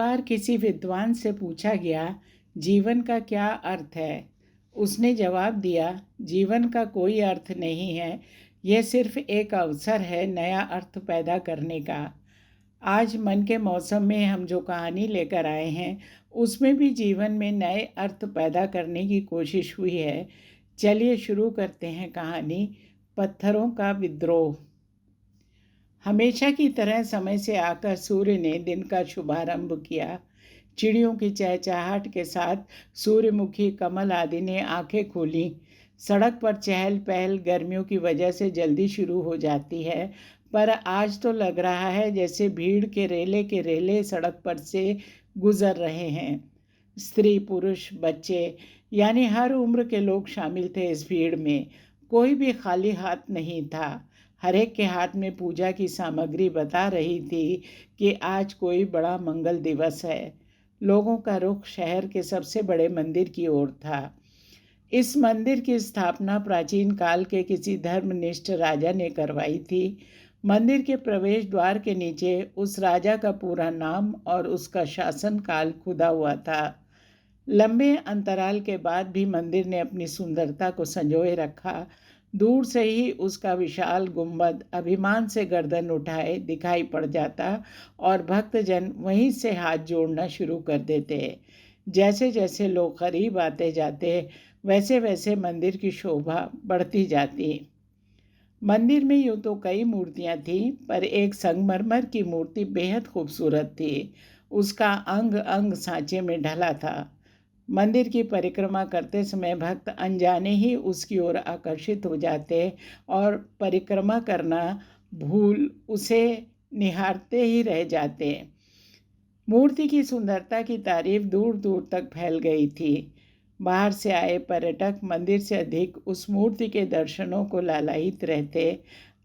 बार किसी विद्वान से पूछा गया, जीवन का क्या अर्थ है? उसने जवाब दिया, जीवन का कोई अर्थ नहीं है, यह सिर्फ एक अवसर है नया अर्थ पैदा करने का। आज मन के मौसम में हम जो कहानी लेकर आए हैं, उसमें भी जीवन में नए अर्थ पैदा करने की कोशिश हुई है। चलिए शुरू करते हैं कहानी, पत्थरों का विद्रोह। हमेशा की तरह समय से आकर सूर्य ने दिन का शुभारंभ किया। चिड़ियों की चहचहाहट के साथ सूर्यमुखी, कमल आदि ने आंखें खोली। सड़क पर चहल पहल गर्मियों की वजह से जल्दी शुरू हो जाती है, पर आज तो लग रहा है जैसे भीड़ के रेले सड़क पर से गुजर रहे हैं। स्त्री, पुरुष, बच्चे, यानी हर उम्र के लोग शामिल थे इस भीड़ में। कोई भी खाली हाथ नहीं था। हर एक के हाथ में पूजा की सामग्री बता रही थी कि आज कोई बड़ा मंगल दिवस है। लोगों का रुख शहर के सबसे बड़े मंदिर की ओर था। इस मंदिर की स्थापना प्राचीन काल के किसी धर्मनिष्ठ राजा ने करवाई थी। मंदिर के प्रवेश द्वार के नीचे उस राजा का पूरा नाम और उसका शासन काल खुदा हुआ था। लंबे अंतराल के बाद भी मंदिर ने अपनी सुंदरता को संजोए रखा। दूर से ही उसका विशाल गुंबद अभिमान से गर्दन उठाए दिखाई पड़ जाता और भक्तजन वहीं से हाथ जोड़ना शुरू कर देते। जैसे जैसे लोग करीब आते जाते, वैसे वैसे मंदिर की शोभा बढ़ती जाती। मंदिर में यूँ तो कई मूर्तियाँ थीं, पर एक संगमरमर की मूर्ति बेहद खूबसूरत थी। उसका अंग अंग सांचे में ढला था। मंदिर की परिक्रमा करते समय भक्त अनजाने ही उसकी ओर आकर्षित हो जाते और परिक्रमा करना भूल उसे निहारते ही रह जाते। मूर्ति की सुंदरता की तारीफ दूर दूर तक फैल गई थी। बाहर से आए पर्यटक मंदिर से अधिक उस मूर्ति के दर्शनों को लालायित रहते।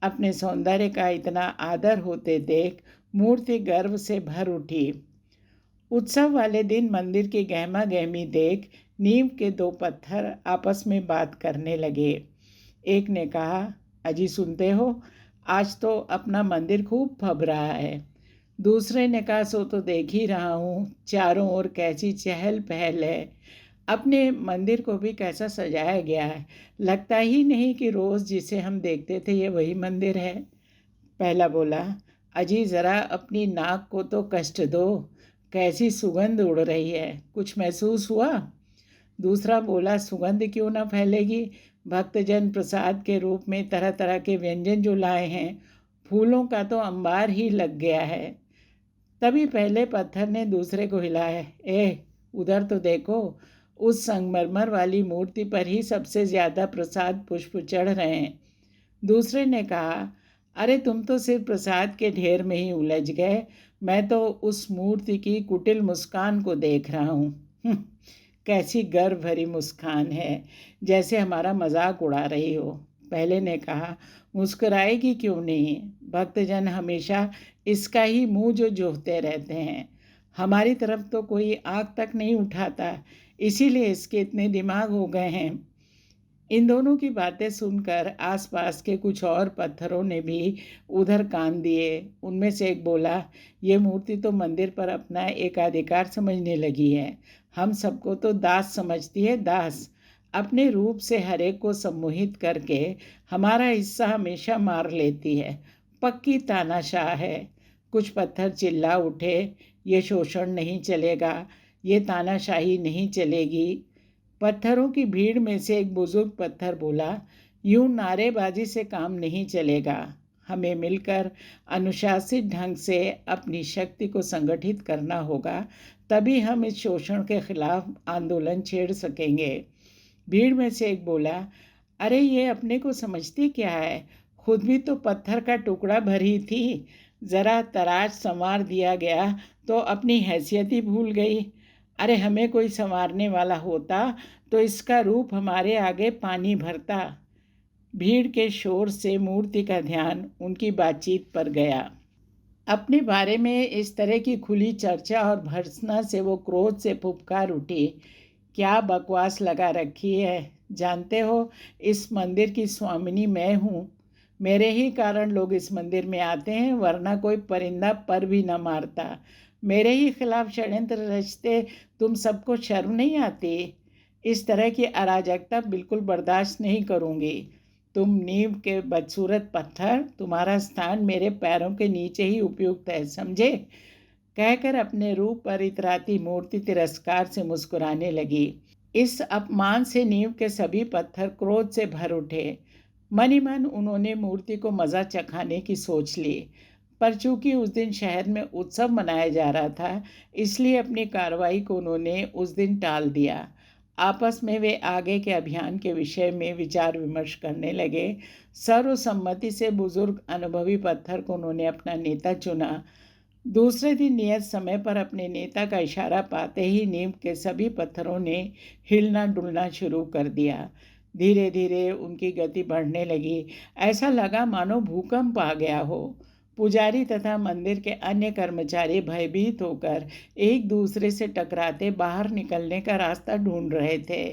अपने सौंदर्य का इतना आदर होते देख मूर्ति गर्व से भर उठी। उत्सव वाले दिन मंदिर की गहमा गहमी देख नींव के दो पत्थर आपस में बात करने लगे। एक ने कहा, अजी सुनते हो, आज तो अपना मंदिर खूब फब रहा है। दूसरे ने कहा, सो तो देख ही रहा हूँ, चारों ओर कैसी चहल पहल है। अपने मंदिर को भी कैसा सजाया गया है, लगता ही नहीं कि रोज़ जिसे हम देखते थे ये वही मंदिर है। पहला बोला, अजी ज़रा अपनी नाक को तो कष्ट दो, कैसी सुगंध उड़ रही है, कुछ महसूस हुआ? दूसरा बोला, सुगंध क्यों ना फैलेगी, भक्तजन प्रसाद के रूप में तरह तरह के व्यंजन जो लाए हैं, फूलों का तो अंबार ही लग गया है। तभी पहले पत्थर ने दूसरे को हिलाया, उधर तो देखो, उस संगमरमर वाली मूर्ति पर ही सबसे ज़्यादा प्रसाद पुष्प चढ़ रहे हैं। दूसरे ने कहा, अरे तुम तो सिर्फ प्रसाद के ढेर में ही उलझ गए, मैं तो उस मूर्ति की कुटिल मुस्कान को देख रहा हूँ। कैसी गर्व भरी मुस्कान है, जैसे हमारा मजाक उड़ा रही हो। पहले ने कहा, मुस्कुराएगी क्यों नहीं, भक्तजन हमेशा इसका ही मुंह जो जोहते रहते हैं, हमारी तरफ तो कोई आँख तक नहीं उठाता, इसीलिए इसके इतने दिमाग हो गए हैं। इन दोनों की बातें सुनकर आसपास के कुछ और पत्थरों ने भी उधर कान दिए। उनमें से एक बोला, ये मूर्ति तो मंदिर पर अपना एकाधिकार समझने लगी है, हम सबको तो दास समझती है, दास। अपने रूप से हर एक को सम्मोहित करके हमारा हिस्सा हमेशा मार लेती है, पक्की तानाशाह है। कुछ पत्थर चिल्ला उठे, ये शोषण नहीं चलेगा, ये तानाशाही नहीं चलेगी। पत्थरों की भीड़ में से एक बुजुर्ग पत्थर बोला, यूं नारेबाजी से काम नहीं चलेगा, हमें मिलकर अनुशासित ढंग से अपनी शक्ति को संगठित करना होगा, तभी हम इस शोषण के खिलाफ आंदोलन छेड़ सकेंगे। भीड़ में से एक बोला, अरे ये अपने को समझती क्या है, खुद भी तो पत्थर का टुकड़ा भरी थी, ज़रा तराश संवार दिया गया तो अपनी हैसियत ही भूल गई। अरे हमें कोई संवारने वाला होता तो इसका रूप हमारे आगे पानी भरता। भीड़ के शोर से मूर्ति का ध्यान उनकी बातचीत पर गया। अपने बारे में इस तरह की खुली चर्चा और भर्त्सना से वो क्रोध से फुफकार उठी, क्या बकवास लगा रखी है, जानते हो इस मंदिर की स्वामिनी मैं हूँ, मेरे ही कारण लोग इस मंदिर में आते हैं, वरना कोई परिंदा पर भी न मारता। मेरे ही खिलाफ षड्यंत्र रचते तुम सबको शर्म नहीं आती? इस तरह की अराजकता बिल्कुल बर्दाश्त नहीं करूँगी। तुम नींव के बदसूरत पत्थर, तुम्हारा स्थान मेरे पैरों के नीचे ही उपयुक्त है, समझे? कहकर अपने रूप पर इतराती मूर्ति तिरस्कार से मुस्कुराने लगी। इस अपमान से नींव के सभी पत्थर क्रोध से भर उठे। मन ही मन उन्होंने मूर्ति को मज़ा चखाने की सोच ली, पर चूंकि उस दिन शहर में उत्सव मनाया जा रहा था, इसलिए अपनी कार्रवाई को उन्होंने उस दिन टाल दिया। आपस में वे आगे के अभियान के विषय में विचार विमर्श करने लगे। सर्वसम्मति से बुजुर्ग अनुभवी पत्थर को उन्होंने अपना नेता चुना। दूसरे दिन नियत समय पर अपने नेता का इशारा पाते ही नीम के सभी पत्थरों ने हिलना डुलना शुरू कर दिया। धीरे धीरे उनकी गति बढ़ने लगी। ऐसा लगा मानो भूकंप आ गया हो। पुजारी तथा मंदिर के अन्य कर्मचारी भयभीत होकर एक दूसरे से टकराते बाहर निकलने का रास्ता ढूंढ रहे थे।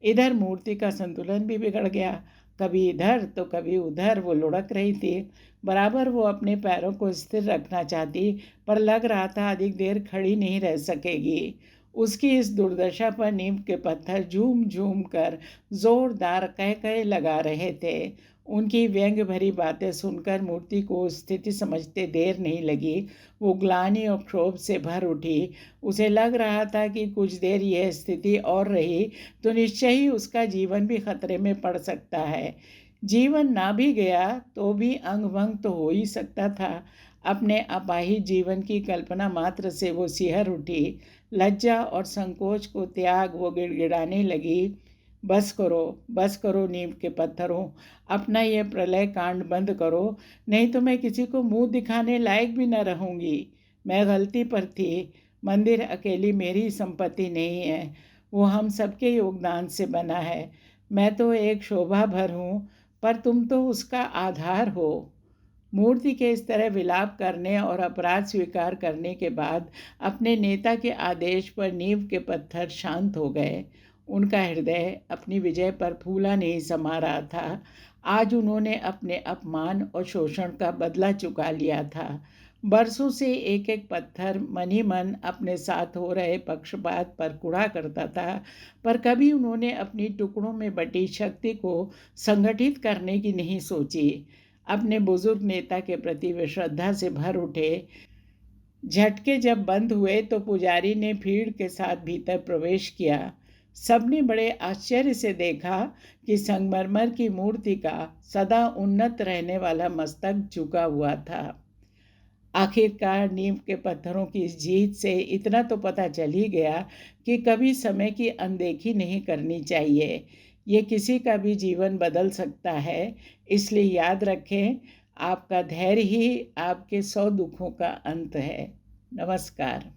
इधर मूर्ति का संतुलन भी बिगड़ गया। कभी इधर तो कभी उधर वो लुढ़क रही थी। बराबर वो अपने पैरों को स्थिर रखना चाहती, पर लग रहा था अधिक देर खड़ी नहीं रह सकेगी। उसकी इस दुर्दशा पर नीम के पत्थर झूम झूम कर जोरदार कह कह लगा रहे थे। उनकी व्यंग भरी बातें सुनकर मूर्ति को स्थिति समझते देर नहीं लगी। वो ग्लानि और क्षोभ से भर उठी। उसे लग रहा था कि कुछ देर यह स्थिति और रही तो निश्चय ही उसका जीवन भी खतरे में पड़ सकता है। जीवन ना भी गया तो भी अंग भंग तो हो ही सकता था। अपने अपाहिज जीवन की कल्पना मात्र से वो सिहर उठी। लज्जा और संकोच को त्याग वो गिड़गिड़ाने लगी, बस करो नीम के पत्थरों, अपना यह प्रलय कांड बंद करो, नहीं तो मैं किसी को मुंह दिखाने लायक भी न रहूँगी। मैं गलती पर थी। मंदिर अकेली मेरी संपत्ति नहीं है, वो हम सबके योगदान से बना है। मैं तो एक शोभा भर हूँ, पर तुम तो उसका आधार हो। मूर्ति के इस तरह विलाप करने और अपराध स्वीकार करने के बाद अपने नेता के आदेश पर नींव के पत्थर शांत हो गए। उनका हृदय अपनी विजय पर फूला नहीं समा रहा था। आज उन्होंने अपने अपमान और शोषण का बदला चुका लिया था। बरसों से एक एक पत्थर मन ही मन अपने साथ हो रहे पक्षपात पर कुढ़ा करता था, पर कभी उन्होंने अपनी टुकड़ों में बटी शक्ति को संगठित करने की नहीं सोची। अपने बुजुर्ग नेता के प्रति वे श्रद्धा से भर उठे। झटके जब बंद हुए तो पुजारी ने भीड़ के साथ भीतर प्रवेश किया। सबने बड़े आश्चर्य से देखा कि संगमरमर की मूर्ति का सदा उन्नत रहने वाला मस्तक झुका हुआ था। आखिरकार नीम के पत्थरों की इस जीत से इतना तो पता चल ही गया कि कभी समय की अनदेखी नहीं करनी चाहिए। ये किसी का भी जीवन बदल सकता है। इसलिए याद रखें, आपका धैर्य ही आपके 100 दुखों का अंत है। नमस्कार।